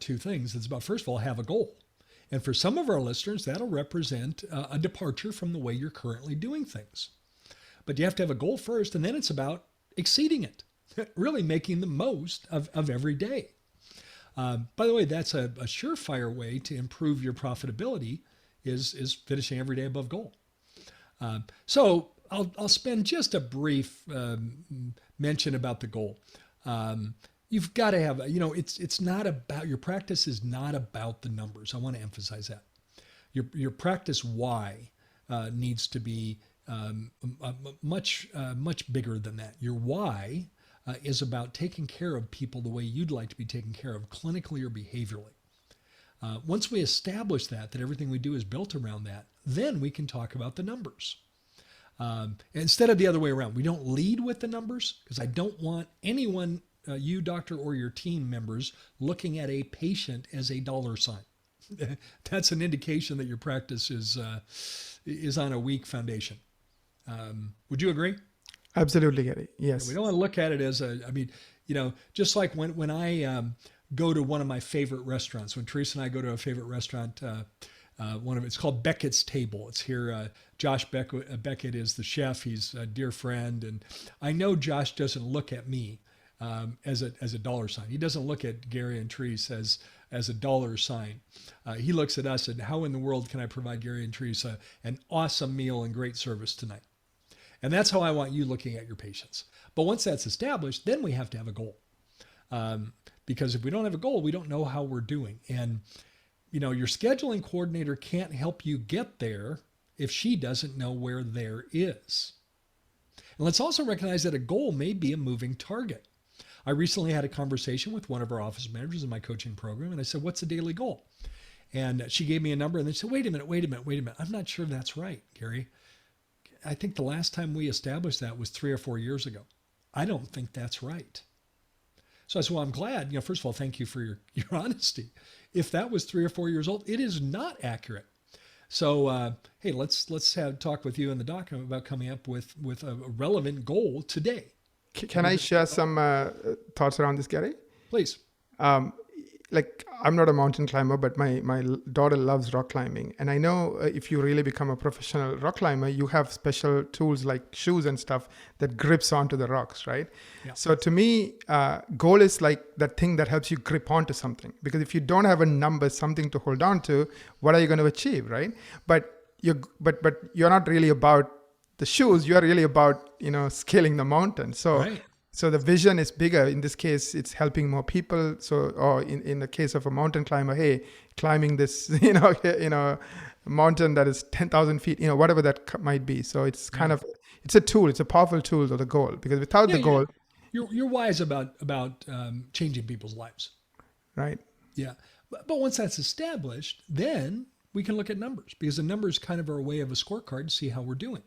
two things. It's about, first of all, have a goal. And for some of our listeners, that'll represent a departure from the way you're currently doing things. But you have to have a goal first, and then it's about exceeding it, really making the most of every day. By the way, that's a surefire way to improve your profitability is finishing every day above goal. So I'll spend just a brief mention about the goal. You've got to have, it's not about, your practice is not about the numbers. I want to emphasize that. Your practice why needs to be much bigger than that. Your why is about taking care of people the way you'd like to be taken care of, clinically or behaviorally. Once we establish that everything we do is built around that, then we can talk about the numbers. Instead of the other way around, we don't lead with the numbers, because I don't want anyone, you doctor or your team members, looking at a patient as a dollar sign. That's an indication that your practice is on a weak foundation. Would you agree? Absolutely, Gary. Yes. We don't want to look at it as just like when I go to one of my favorite restaurants, when Teresa and I go to a favorite restaurant, it's called Beckett's Table. It's here. Josh Beckett is the chef. He's a dear friend. And I know Josh doesn't look at me as a dollar sign. He doesn't look at Gary and Teresa as a dollar sign. He looks at us and, how in the world can I provide Gary and Teresa an awesome meal and great service tonight? And that's how I want you looking at your patients. But once that's established, then we have to have a goal. Because if we don't have a goal, we don't know how we're doing. And, your scheduling coordinator can't help you get there if she doesn't know where there is. And let's also recognize that a goal may be a moving target. I recently had a conversation with one of our office managers in my coaching program, and I said, what's the daily goal? And she gave me a number, and they said, wait a minute. I'm not sure that's right, Gary. I think the last time we established that was 3 or 4 years ago. I don't think that's right. So I said, well, I'm glad, first of all, thank you for your honesty. If that was 3 or 4 years old, it is not accurate. So, hey, let's talk with you and the doc about coming up with a relevant goal today. Can I share some thoughts around this, Gary? Please. I'm not a mountain climber, but my daughter loves rock climbing. And I know if you really become a professional rock climber, you have special tools like shoes and stuff that grips onto the rocks, right? Yeah. So to me, goal is like that thing that helps you grip onto something. Because if you don't have a number, something to hold on to, what are you going to achieve, right? But you're not really about the shoes. You're really about, scaling the mountain. So. Right. So the vision is bigger. In this case, it's helping more people. So, or in the case of a mountain climber, hey, climbing this, mountain that is 10,000 feet, whatever that might be. So it's kind of, it's a tool. It's a powerful tool to the goal, because without the goal, you're wise about changing people's lives. Right. Yeah. But once that's established, then we can look at numbers, because the numbers kind of are a way of a scorecard to see how we're doing.